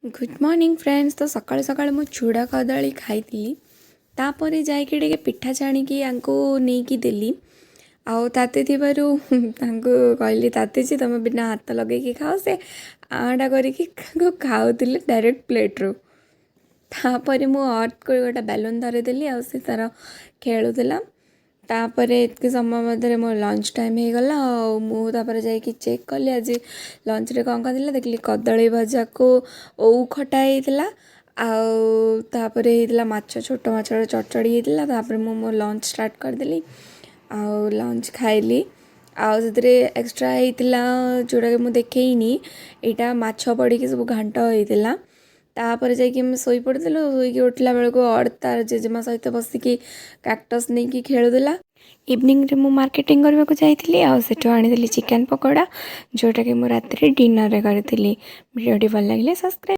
Good morning friends. तो सकाल सकाल मु चूड़ा कदली खाई तापर जाकि पिठा छाणिकी नहीं देली आउ ताते कहली ताते तुम बिना हाथ लगे खाओ से आटा करके खाऊले डायरेक्ट प्लेट्रु। तापर मु अर्थ को गोटे बेलून धरिदेली आ सी तार खेलुला। तापर इतने समय मध्य मो लंच टाइम हो गला। मुझे जाकि चेक कली आज लंच रे कौन कर देखली कदली भजा को ओऊ खटा होता आपर माछ छोट माछ चटचड़ी होता। तापर मो लंच स्टार्ट करदेली आउ लंच खाइली आउ से एक्सट्रा होता जोड़ा कि मुझे देखनी यहाँ माछ पड़ी सब घाट होता। तापर जाकि शोई पड़ू शोक उठला बेलू अर्थ तार जेजेमा सहित बसिकी कैक्टस नहीं खेलुला। इवनिंग रे मु मार्केटिंग करने को जाइली आठू आनी चिकेन पकोड़ा जोटा कि मु रात डिनर रे करी। वीडियो भल लगे सब्सक्राइब।